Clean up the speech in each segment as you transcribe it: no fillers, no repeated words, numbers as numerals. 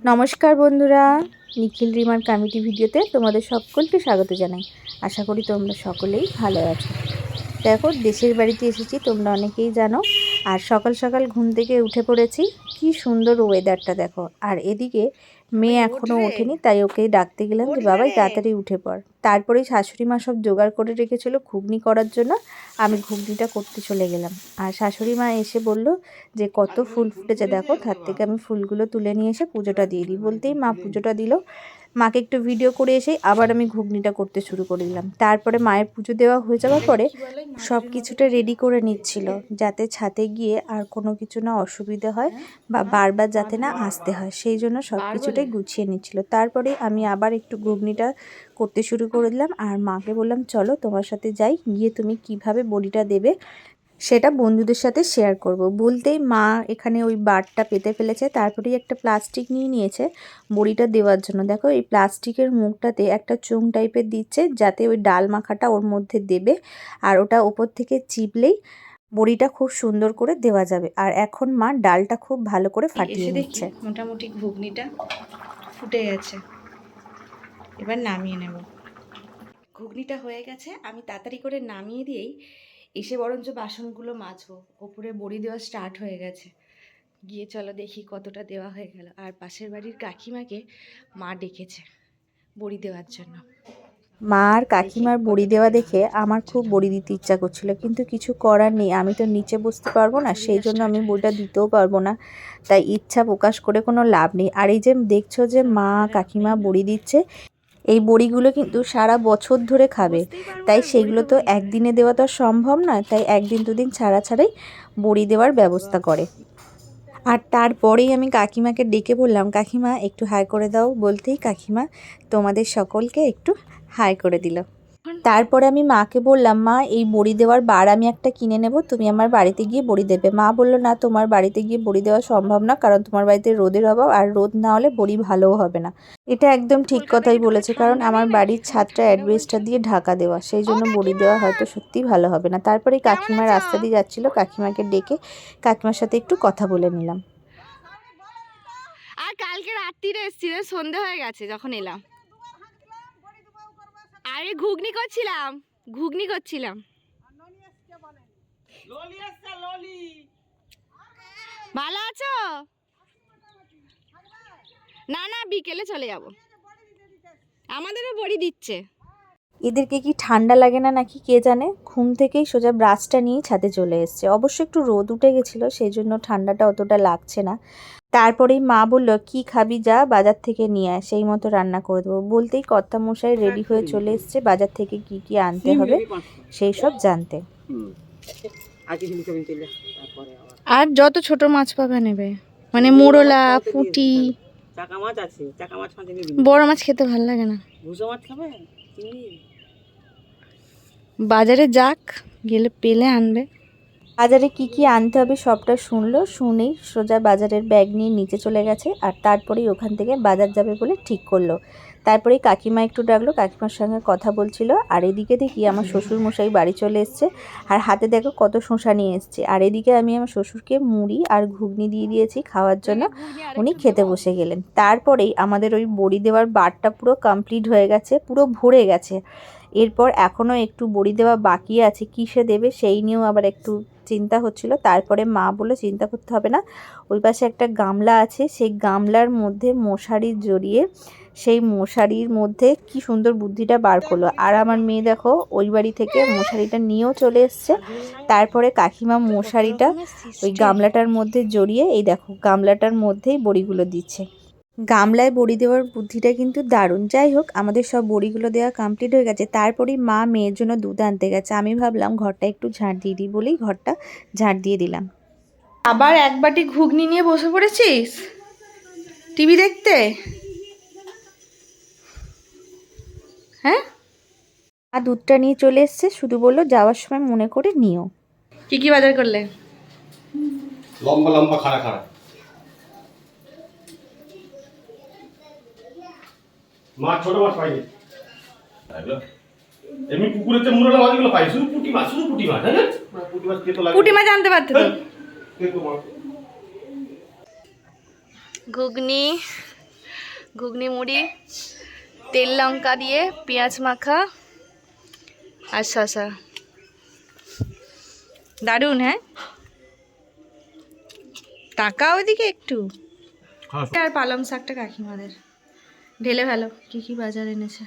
নমস্কার বন্ধুরা, নিখিল রিমার কমিটি ভিডিওতে তোমাদের সকলকে স্বাগত জানাই। আশা করি তোমরা সকলেই ভালো আছো। দেখো, দেশের বাড়িতে এসেছি, তোমরা অনেকেই জানো। আর সকাল সকাল ঘুম থেকে উঠে পড়েছি। কি সুন্দর ওয়েদারটা দেখো। আর এদিকে মেয়ে এখনও ওঠেনি, তাই ওকে ডাকতে গেলাম যে বাবাই তাড়াতাড়ি উঠে পড়। তারপরেই শাশুড়ি মা সব জোগাড় করে রেখেছিল ঘুগনি করার জন্য। আমি ঘুগনিটা করতে চলে গেলাম। আর শাশুড়ি মা এসে বলল যে কত ফুল ফুটেছে দেখো, তার থেকে আমি ফুলগুলো তুলে নিয়ে এসে পুজোটা দিয়ে দিই। বলতেই মা পুজোটা দিল। মাকে একটু ভিডিও করে এসেই আবার আমি ঘুগনিটা করতে শুরু করে দিলাম। তারপরে মায়ের পুজো দেওয়া হয়ে যাওয়ার পরে সব কিছুটা রেডি করে নিচ্ছিল, যাতে ছাদে গিয়ে আর কোনো কিছু না অসুবিধা হয় বা বারবার যাতে না আসতে হয়, সেই জন্য সব কিছুটাই গুছিয়ে নিচ্ছিল। তারপরে আমি আবার একটু ঘুগনিটা করতে শুরু করে দিলাম। আর মাকে বললাম চলো তোমার সাথে যাই, গিয়ে তুমি কিভাবে বড়িটা দেবে সেটা বন্ধুদের সাথে শেয়ার করব। বলতেই মা এখানে ওই বারটা পেতে ফেলেছে। তারপরেই একটা প্লাস্টিক নিয়ে নিয়েছে বড়িটা দেওয়ার জন্য। দেখো, এই প্লাস্টিকের মুখটাতে একটা চোঙ টাইপের দিচ্ছে, যাতে ওই ডাল মাখাটা ওর মধ্যে দেবে আর ওটা ওপর থেকে চিপলেই বড়িটা খুব সুন্দর করে দেওয়া যাবে। আর এখন মা ডালটা খুব ভালো করে ফাটিয়ে নিচ্ছে। মোটামুটি ঘুগনিটা ফুটে গেছে, এবার নামিয়ে নেব। ঘুগনিটা হয়ে গেছে, আমি তাড়াতাড়ি করে নামিয়ে দিয়েই এসে বরঞ্চ বাসনগুলো মাজবো। ওপরে বড়ি দেওয়া স্টার্ট হয়ে গেছে। গিয়ে চলো দেখি কতটা দেওয়া হয়ে গেল। আর পাশের বাড়ির কাকিমাকে মা ডেকেছে বড়ি দেওয়ার জন্য। মা আর কাকিমার বড়ি দেওয়া দেখে আমার খুব বড়ি দিতে ইচ্ছা করছিল, কিন্তু কিছু করার নেই। আমি তো নিচে বসতে পারবো না, সেই জন্য আমি বড়িটা দিতেও পারবো না। তাই ইচ্ছা প্রকাশ করে কোনো লাভ নেই। আর এই যে দেখছো যে মা কাকিমা বড়ি দিচ্ছে, এই বড়িগুলো কিন্তু সারা বছর ধরে খাবে, তাই সেগুলো তো একদিনে দেওয়া তো সম্ভব না। তাই একদিন দুদিন ছাড়া ছাড়াই বড়ি দেওয়ার ব্যবস্থা করে। আর তারপরেই আমি কাকিমাকে ডেকে বললাম কাকিমা একটু হাই করে দাও। বলতেই কাকিমা তোমাদের সকলকে একটু হাই করে দিল। তারপরে আমি মাকে বললাম মা এই বড়ি দেওয়ার বার আমি একটা কিনে নেব, তুমি আমার বাড়িতে গিয়ে বড়ি দেবে। মা বললো না, তোমার বাড়িতে গিয়ে বড়ি দেওয়া সম্ভব না, কারণ তোমার বাড়িতে রোদের অভাব, আর রোদ না হলে বড়ি ভালোও হবে না। এটা একদম ঠিক কথাই বলেছে, কারণ আমার বাড়ির ছাদটা অ্যাডভেস্টার দিয়ে ঢাকা দেওয়া, সেই জন্য বড়ি দেওয়া হয়তো সত্যিই ভালো হবে না। তারপরে কাকিমা রাস্তা দিয়ে যাচ্ছিল, কাকিমাকে ডেকে কাকিমার সাথে একটু কথা বলে নিলাম। আর কালকে রাত্রিরে এসেছিল, সন্ধে হয়ে গেছে যখন এলাম। আরে ঘুগনি করছিলাম। ভালো আছো? না না, বিকেলে চলে যাব। আমাদেরও বড়ি দিচ্ছে। এদেরকে কি ঠান্ডা লাগে না নাকি কে জানে, ঘুম থেকেই সোজা ব্রাশটা নিয়ে ছাদে চলে এসছে। অবশ্য একটু রোদ উঠে গেছিলো, সেই জন্য ঠান্ডাটা অতটা লাগছে না। তারপরেই মা বলল কি খাবি, যা বাজার থেকে নিয়ে আয়, সেই মতো রান্না করে দেবো। বলতেই কর্তামশাই রেডি হয়ে চলে এসছে বাজার থেকে কি কি আনতে হবে সেই সব জানতে। আর যত ছোট মাছ পাবে নেবে, মানে মোরলা, পুঁটি। বড় মাছ খেতে ভালো লাগে না। বাজারে যাক, গেলে পেলে আনবে। বাজারে কি কি আনতে হবে সবটা শুনলো, শুনেই সোজা বাজারের ব্যাগ নিয়ে নিচে চলে গেছে। আর তারপরেই ওখান থেকে বাজার যাবে বলে ঠিক করলো। তারপরেই কাকিমা একটু ডাকলো, কাকিমার সঙ্গে কথা বলছিল। আর এদিকে দেখি আমার শ্বশুর মশাই বাড়ি চলে এসছে, আর হাতে দেখো কত শসা নিয়ে এসছে। আর এদিকে আমি আমার শ্বশুরকে মুড়ি আর ঘুগনি দিয়ে দিয়েছি খাওয়ার জন্য, উনি খেতে বসে গেলেন। তারপরেই আমাদের ওই বড়ি দেওয়ার বারটা পুরো কমপ্লিট হয়ে গেছে, পুরো ভরে গেছে। এরপর এখনও একটু বড়ি দেওয়া বাকি আছে, কিসে দেবে সেই নিয়েও আবার একটু চিন্তা হচ্ছিল। তারপরে মা বললো চিন্তা করতে হবে না, ওই পাশে একটা গামলা আছে, সেই গামলার মধ্যে মশারি জড়িয়ে সেই মশারির মধ্যে কি সুন্দর বুদ্ধিটা বার করলো। আর আমার মেয়ে দেখো ওই বাড়ি থেকে মশারিটা নিয়েও চলে এসছে। তারপরে কাকিমা মশারিটা ওই গামলাটার মধ্যে জড়িয়ে এই দেখো গামলাটার মধ্যেই বড়িগুলো দিচ্ছে। গামলায় বড়ি দেওয়ার বুদ্ধিটা কিন্তু দারুণ। যাই হোক, আমাদের সব বড়িগুলো দেওয়া কমপ্লিট হয়ে গেছে। তারপরেই মা মেয়ের জন্য দুধ আনতে গেছে। আমি ভাবলাম ঘরটা একটু ঝাঁট দিয়ে দিই বলেই ঘরটা ঝাঁট দিয়ে দিলাম। আবার এক বাটি ঘুগনি নিয়ে বসে পড়েছিস টিভি দেখতে? হ্যাঁ, আর দুধটা নিয়ে চলে এসছে, শুধু বললো যাওয়ার সময় মনে করে নিও। কি কি বাজার করলে? লম্বা লম্বা খাড়া খাড়া মাছ, ছোট মাছ পাইনি। এমনি পুকুরেতে মুরলা মাছগুলো পাই, শুধু পুঁটি মাছ, হ্যাঁ পুঁটি মাছ খেতে লাগে। পুঁটি মাছ আনতে পারতে তো। খেতে মাছ ঘুগনি ঘুগনি মুড়ি, তেল লঙ্কা দিয়ে পেঁয়াজ মাখা আর শসা। দারুণ, হ্যাঁ? টাকা ওইদিকে একটু। আর পালং শাকটা কাকিমাদের ঢেলে ভালো। কি কি বাজার এনেছে,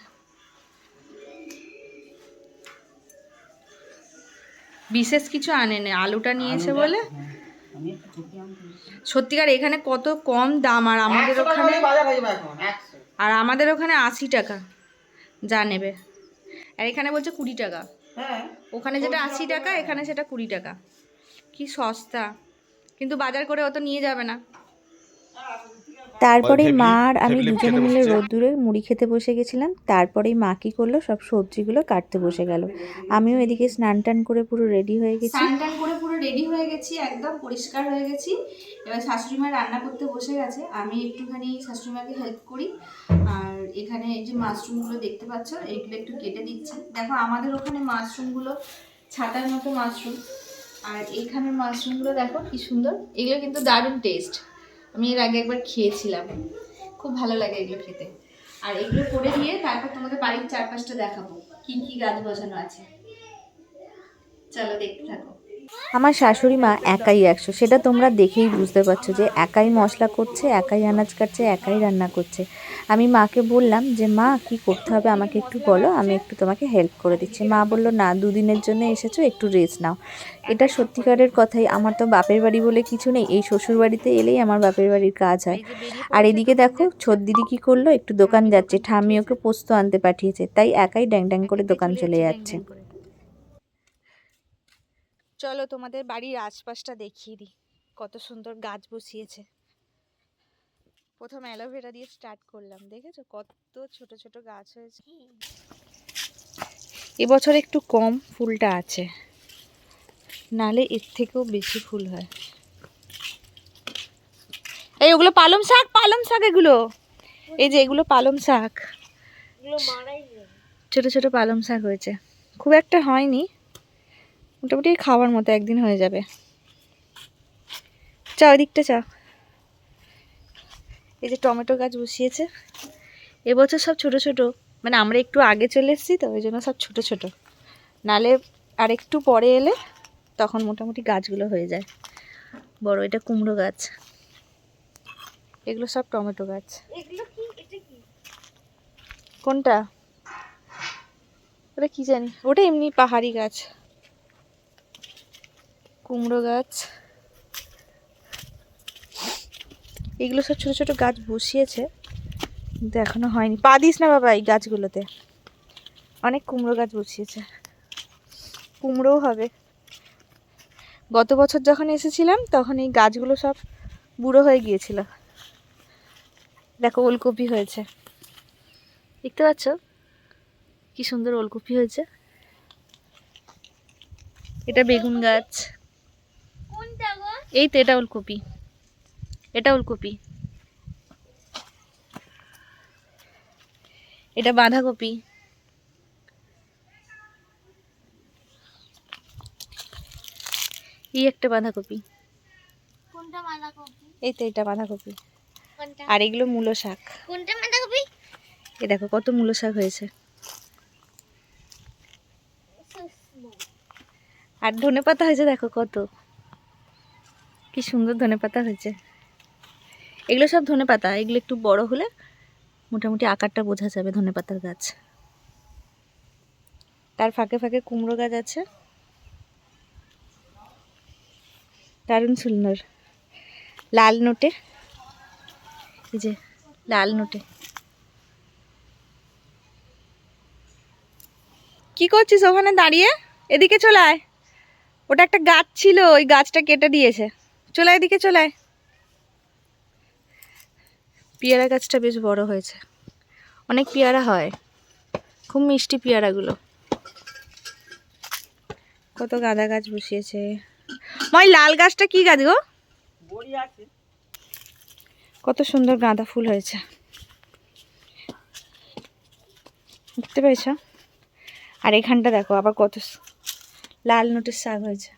বিশেষ কিছু আনেনি, আলুটা নিয়েছে বলে। সত্যিকার এখানে কত কম দাম, আর আমাদের ওখানে 80 টাকা যা নেবে, আর এখানে বলছে 20 টাকা। ওখানে যেটা 80 টাকা, এখানে সেটা 20 টাকা। কি সস্তা, কিন্তু বাজার করে অত নিয়ে যাবে না। তারপরেই মা আর আমি দুজনে মিলে রোদ্দুরে মুড়ি খেতে বসে গেছিলাম। তারপরেই মা কী করলো, সব সবজিগুলো কাটতে বসে গেল। আমিও এদিকে স্নান টান করে পুরো রেডি হয়ে গেছি। একদম পরিষ্কার হয়ে গেছি। এবার শাশুড়ি মা রান্না করতে বসে গেছে, আমি একটুখানি শাশুড়ি মাকে হেল্প করি। আর এখানে এই যে মাশরুমগুলো দেখতে পাচ্ছ, এইগুলো একটু কেটে দিচ্ছি। দেখো আমাদের ওখানে মাশরুমগুলো ছাতার মতো মাশরুম, আর এইখানের মাশরুমগুলো দেখো কি সুন্দর। এগুলো কিন্তু দারুণ টেস্ট, আমি এর আগে একবার খেয়েছিলাম, খুব ভালো লাগে এগুলো খেতে। আর এগুলো করে দিয়ে তারপর তোমাদের বাড়ির চারপাশটা দেখাবো কি কি গাছ বসানো আছে। চলো দেখতে থাকো। আমার শাশুড়ি মা একাই 100, সেটা তোমরা দেখেই বুঝতে পারছো যে একাই মশলা করছে, একাই আনাজ কাটছে, একাই রান্না করছে। আমি মাকে বললাম যে মা কি করতে হবে আমাকে একটু বলো, আমি একটু তোমাকে হেল্প করে দিচ্ছি। মা বললো না, 2 দিনের জন্য এসেছো, একটু রেস্ট নাও। এটা সত্যিকারের কথাই, আমার তো বাপের বাড়ি বলে কিছু নেই, এই শ্বশুর বাড়িতে এলেই আমার বাপের বাড়ির কাজ হয়। আর এদিকে দেখো ছোট দিদি কি করলো, একটু দোকান যাচ্ছে, ঠাম্মি ওকে পোস্ত আনতে পাঠিয়েছে, তাই একাই ড্যাং ড্যাং করে দোকান চলে যাচ্ছে। চলো তোমাদের বাড়ির আশপাশটা দেখিয়ে দিই, কত সুন্দর গাছ বসিয়েছে। প্রথম অ্যালোভেরা দিয়ে স্টার্ট করলাম, দেখেছো কত ছোট ছোট গাছ হয়েছে। এবছর একটু কম ফুলটা আছে, নালে এর থেকেও বেশি ফুল হয়। এই ওগুলো পালং শাক, পালং শাক এগুলো, এই যে এগুলো পালং শাক, ছোট ছোট পালং শাক হয়েছে, খুব একটা হয়নি, মোটামুটি খাওয়ার মতো, একদিন হয়ে যাবে। চা ওই দিকটা চা। এই যে টমেটো গাছ বসিয়েছে, এবছর সব ছোট ছোট, মানে আমরা একটু আগে চলে এসেছি তো ওই জন্য সব ছোট ছোট, নালে আর একটু পরে এলে তখন মোটামুটি গাছগুলো হয়ে যায় বড়। এটা কুমড়ো গাছ, এগুলো সব টমেটো গাছ। কোনটা ওটা কি জানি, ওটা এমনি পাহাড়ি গাছ। কুমড়ো গাছ, এগুলো সব ছোট ছোট গাছ বসিয়েছে, কিন্তু এখনো হয়নি। পা দিস না বাবা এই গাছগুলোতে। অনেক কুমড়ো গাছ বসিয়েছে, কুমড়োও হবে। গত বছর যখন এসেছিলাম তখন এই গাছগুলো সব বুড়ো হয়ে গিয়েছিল। দেখো ওলকপি হয়েছে, দেখতে পাচ্ছ কি সুন্দর ওলকপি হয়েছে। এটা বেগুন গাছ, এই তো এটা ওলকপি, এটা ওলকপি, এটা বাঁধাকপি, এই একটা বাঁধাকপি, এই তো এটা বাঁধাকপি, আর এগুলো মূলো শাক। এ দেখো কত মূলো শাক হয়েছে। আর ধনেপাতা হয়েছে, দেখো কত কি সুন্দর ধনেপাতা হয়েছে। এগুলো সব ধনেপাতা, এগুলো একটু বড় হলে মোটামুটি আকারটা বোঝা যাবে ধনেপাতার গাছ। তার ফাঁকে ফাঁকে কুমড়ো গাছ আছে, দারুণ সুন্দর লাল নোটে, এই যে লাল নোটে। কি করছিস ওখানে দাঁড়িয়ে? এদিকে চলে আয়, ওটা একটা গাছ ছিল, ওই গাছটা কেটে দিয়েছে, চলে আয় এদিকে, চলে আয়। পেয়ারা গাছটা বেশ বড় হয়েছে, অনেক পেয়ারা হয়, খুব মিষ্টি পেয়ারাগুলো। কত গাঁদা গাছ বসিয়েছে। ওই লাল গাছটা কি গাছ গো? কত সুন্দর গাঁদা ফুল হয়েছে, দেখতে পেয়েছ? আর এখানটা দেখো আবার কত লাল নোটের শাক হয়েছে,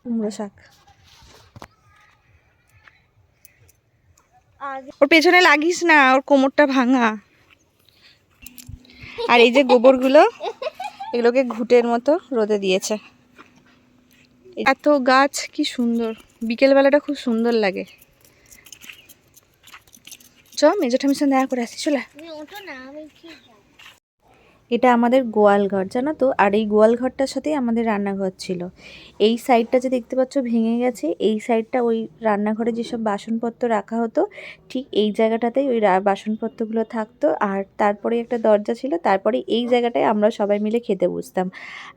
কুমড়ো শাক। ওর পেছনে লাগিস না, ওর কোমরটা ভাঙা। আর এই যে গোবরগুলো, এগুলোকে ঘুটের মতো রোদে দিয়েছে। এত গাছ, কি সুন্দর, বিকেলবেলাটা খুব সুন্দর লাগে। চ মেজো ঠামির সঙ্গে দেখা করে আসি, চলে। এটা আমাদের গোয়াল ঘর, জানো তো। আর এই গোয়াল ঘরটার সাথেই আমাদের রান্নাঘর ছিল। এই সাইডটা যে দেখতে পাচ্ছ ভেঙে গেছে, এই সাইডটা ওই রান্নাঘরে যেসব বাসনপত্র রাখা হতো, ঠিক এই জায়গাটাতেই ওই বাসনপত্রগুলো থাকতো। আর তারপরে একটা দরজা ছিল, তারপরে এই জায়গাটায় আমরা সবাই মিলে খেতে বসতাম।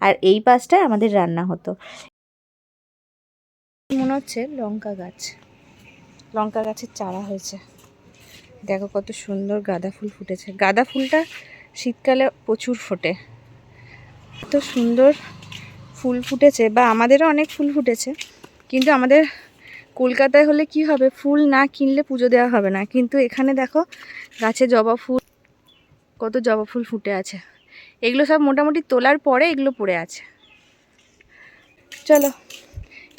আর এই পাশটায় আমাদের রান্না হতো। মনে হচ্ছে লঙ্কা গাছ, লঙ্কা গাছের চারা হয়েছে। দেখো কত সুন্দর গাঁদা ফুল ফুটেছে। গাঁদা ফুলটা শীতকালে প্রচুর ফোটে, এত সুন্দর ফুল ফুটেছে। বা আমাদেরও অনেক ফুল ফুটেছে, কিন্তু আমাদের কলকাতায় হলে কি হবে, ফুল না কিনলে পুজো দেওয়া হবে না। কিন্তু এখানে দেখো গাছে জবা ফুল, কত জবা ফুল ফুটে আছে। এগুলো সব মোটামুটি তোলার পরে এগুলো পড়ে আছে। চলো,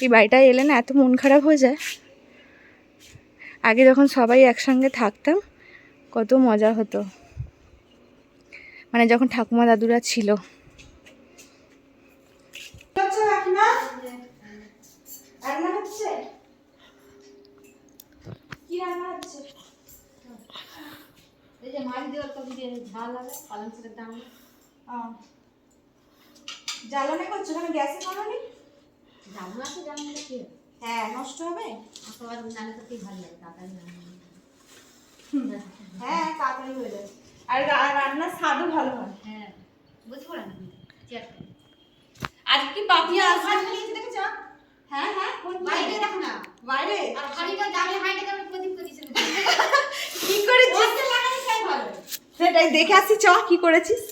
এই বাড়িটায় এলে না এত মন খারাপ হয়ে যায়। আগে যখন সবাই একসঙ্গে থাকতাম কত মজা হতো, মানে যখন ঠাকুমা দাদুরা ছিল। জ্বালানি করছো কেন? গ্যাসে বানানি? হ্যাঁ, নষ্ট হবে। হ্যাঁ, তাড়াতাড়ি হয়ে যাবে। আর রান্নার স্বাদও ভালো হয়। আজ কি পাপিয়া আসবে? হ্যাঁ হ্যাঁ, বাইরে দেখো না, বাইরে কি করেছিস? সেটাই দেখে আসি, চ কি করেছিস।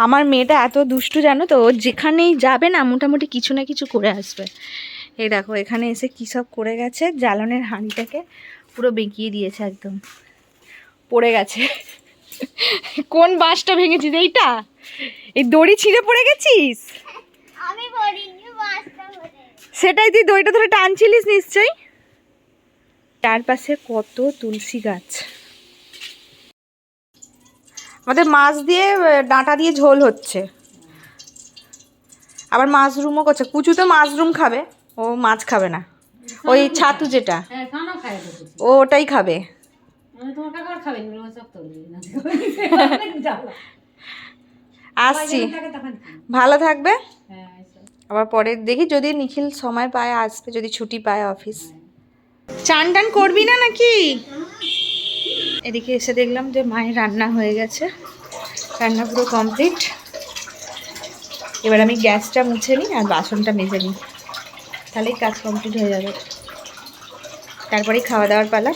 আমার মেয়েটা এত দুষ্টু জানো তো, ও যেখানেই যাবে না মোটামুটি কিছু না কিছু করে আসবে। এই দেখো এখানে এসে কী সব করে গেছে, জ্বালনের হাঁড়িটাকে পুরো বেঁকিয়ে দিয়েছে, একদম পড়ে গেছে। কোন বাঁশটা ভেঙেছিস? এইটা? এই দড়ি ছিঁড়ে পড়ে গেছিস? সেটাই, তুই দড়িটা ধরে টানছিলিস নিশ্চয়ই। চারপাশে কত তুলসী গাছ। আমাদের মাছ দিয়ে ডাঁটা দিয়ে ঝোল হচ্ছে, আবার মাশরুমও করছে। কুচু তো মাশরুম খাবে, ও মাছ খাবে না। ওই ছাতু যেটা, ও ওটাই খাবে। আসছি, ভালো থাকবে। আবার পরে দেখি যদি নিখিল সময় পায় আসবে, যদি ছুটি পায় অফিস। চান টান করবি না নাকি? এদিকে এসে দেখলাম যে মায়ের রান্না হয়ে গেছে, রান্না পুরো কমপ্লিট। এবার আমি গ্যাসটা মুছে নিই আর বাসনটা মেজে নিই, তাহলেই কাজ কমপ্লিট হয়ে যাবে। তারপরেই খাওয়া দাওয়ার পালা।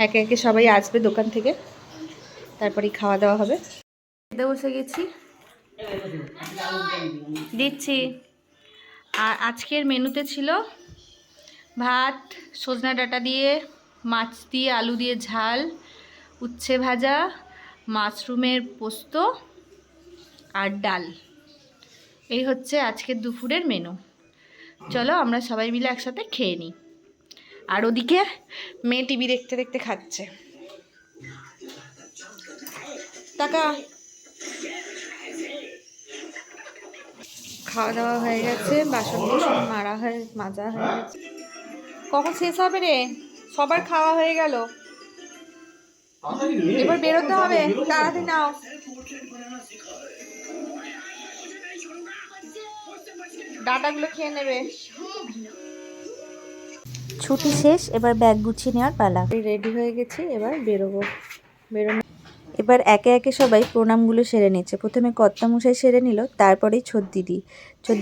একে একে সবাই আসবে দোকান থেকে, তারপরেই খাওয়া দাওয়া হবে। খেতে বসে গেছি, দিচ্ছি। আর আজকের মেনুতে ছিল ভাত, সজনা ডাঁটা দিয়ে, মাছ দিয়ে, আলু দিয়ে ঝাল, উচ্ছে ভাজা, মাশরুমের পোস্ত আর ডাল। এই হচ্ছে আজকের দুপুরের মেনু। চলো আমরা সবাই মিলে একসাথে খেয়ে নিই। আর ওদিকে মেয়ে টিভি দেখতে দেখতে খাচ্ছে। টাকা খাওয়া দাওয়া হয়ে গেছে, বাসন সব মাজা হয়ে গেছে। কখন শেষ হবে রে? সবার খাওয়া হয়ে গেল, এবার বেরোতে হবে, তাড়াতাড়ি নাও। ডাটাগুলো খেয়ে নেবে। ছুটি শেষ, এবার ব্যাগ গুছিয়ে নেওয়ার পালা। রেডি হয়ে গেছি, এবার বেরোবো। এবার একে একে সবাই প্রণামগুলো সেরে নিচ্ছে। প্রথমে কর্তামশাই সেরে নিল, তারপরেই ছোট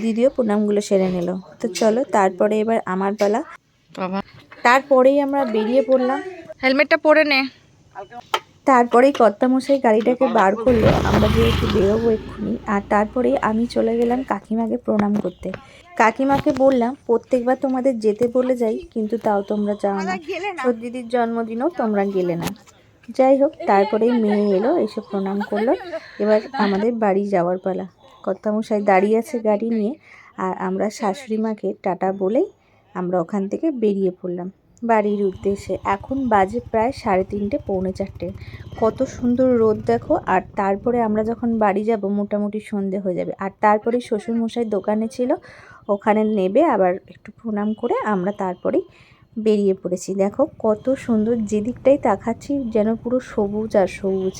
দিদিও প্রণামগুলো সেরে নিল। তো চলো, তারপরে এবার আমার পালা। তারপরেই আমরা বেরিয়ে পড়লাম। হেলমেটটা পরে নে। তারপরেই কর্তামশাই গাড়িটাকে বার করলো, আমরা যেহেতু বেরোবো এক্ষুনি। আর তারপরেই আমি চলে গেলাম কাকিমাকে প্রণাম করতে। কাকিমাকে বললাম প্রত্যেকবার তোমাদের যেতে বলে যাই, কিন্তু তাও তোমরা যাও না। ছোট দিদির জন্মদিনও তোমরা গেলে না। যাই হোক, তারপরেই মেয়ে এলো, এসে প্রণাম করলো। এবার আমাদের বাড়ি যাওয়ার পালা। কর্তামশাই দাঁড়িয়ে আছে গাড়ি নিয়ে, আর আমরা শাশুড়ি মাকে টাটা বলেই আমরা ওখান থেকে বেরিয়ে পড়লাম। বাড়ির উদ্দেশ্যে। এখন বাজে প্রায় 3:30 পৌনে 4টে। কত সুন্দর রোদ দেখো। আর তারপরে আমরা যখন বাড়ি যাব মোটামুটি সন্ধে হয়ে যাবে। আর তারপরে শ্বশুরমশাই দোকানে ছিল, ওখানে নেবে আবার একটু প্রণাম করে আমরা তারপরেই বেরিয়ে পড়েছি। দেখো কত সুন্দর, যেদিকটাই তাকাচ্ছি যেন পুরো সবুজ আর সবুজ,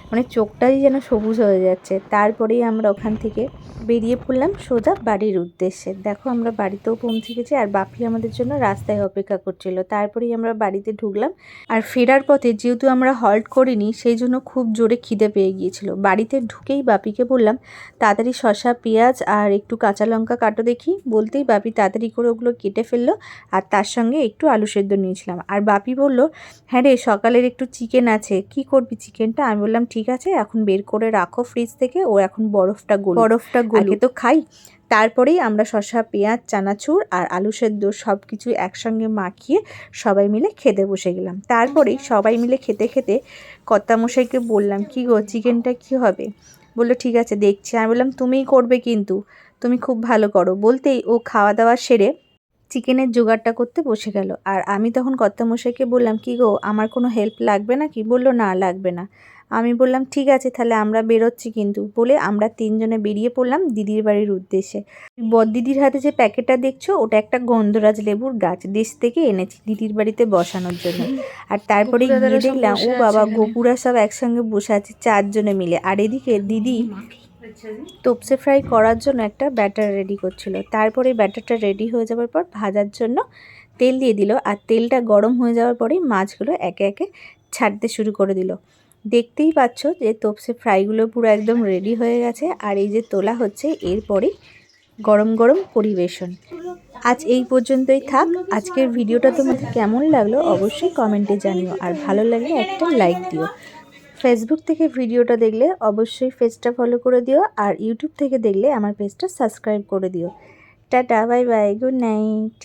মানে চোখটাই যেন সবুজ হয়ে যাচ্ছে। তারপরেই আমরা ওখান থেকে বেরিয়ে পড়লাম সোজা বাড়ির উদ্দেশ্যে। দেখো আমরা বাড়িতেও পৌঁছে গেছি আর বাপি আমাদের জন্য রাস্তায় অপেক্ষা করছিল। তারপরেই আমরা বাড়িতে ঢুকলাম। আর ফেরার পথে যেহেতু আমরা হল্ট করিনি, সেই জন্য খুব জোরে খিদে পেয়ে গিয়েছিল। বাড়িতে ঢুকেই বাপিকে বললাম তাড়াতাড়ি শসা, পেঁয়াজ আর একটু কাঁচা লঙ্কা কাটো দেখি। বলতেই বাপি তাড়াতাড়ি করে ওগুলো কেটে ফেললো, আর তার সঙ্গে একটু আলু সেদ্ধ নিয়েছিলাম। আর বাপি বলল, হ্যাঁ রে সকালের একটু চিকেন আছে, কি করবি চিকেনটা? আমি বললাম ঠিক আছে, এখন বের করে রাখো ফ্রিজ থেকে, ও এখন বরফটা গলে তো খাই। তারপরেই আমরা শসা, পেঁয়াজ, চানাচুর আর আলু সেদ্ধ সব কিছু একসঙ্গে মাখিয়ে সবাই মিলে খেতে বসে গেলাম। তারপরেই সবাই মিলে খেতে খেতে কর্তামশাইকে বললাম, কি গো চিকেনটা কি হবে? বললো ঠিক আছে দেখছি। আমি বললাম তুমিই করবে কিন্তু, তুমি খুব ভালো করো। বলতেই ও খাওয়া দাওয়া সেরে চিকেনের জোগাড়টা করতে বসে গেল। আর আমি তখন কর্তামশাইকে বললাম, কি গো আমার কোনো হেল্প লাগবে না কি? বললো না লাগবে না। আমি বললাম ঠিক আছে তাহলে আমরা বেরোচ্ছি কিন্তু, বলে আমরা 3 জনে বেরিয়ে পড়লাম দিদির বাড়ির উদ্দেশ্যে। বড়দিদির হাতে যে প্যাকেটটা দেখছো, ওটা একটা গন্ধরাজ লেবুর গাছ, দেশ থেকে এনেছি দিদির বাড়িতে বসানোর জন্য। আর তারপরে গিয়ে দেখলাম ও বাবা গোপুরা সব একসঙ্গে বসে আছে 4 জনে মিলে। আর এদিকে দিদি তোপসে ফ্রাই করার জন্য একটা ব্যাটার রেডি করছিল। তারপরে ব্যাটারটা রেডি হয়ে যাওয়ার পর ভাজার জন্য তেল দিয়ে দিল। আর তেলটা গরম হয়ে যাওয়ার পরেই মাছগুলো একে একে ছাড়তে শুরু করে দিল। দেখতেই পাচ্ছ যে তোপসে ফ্রাইগুলো পুরো একদম রেডি হয়ে গেছে। আর এই যে তোলা হচ্ছে, এরপরেই গরম গরম পরিবেশন। আজ এই পর্যন্তই থাক। আজকের ভিডিওটা তোমাদের কেমন লাগলো অবশ্যই কমেন্টে জানিও, আর ভালো লাগলে একটা লাইক দিও। ফেসবুক থেকে ভিডিওটা দেখলে অবশ্যই পেজটা ফলো করে দিও, আর ইউটিউব থেকে দেখলে আমার পেজটা সাবস্ক্রাইব করে দিও। Tata, bye bye, good night.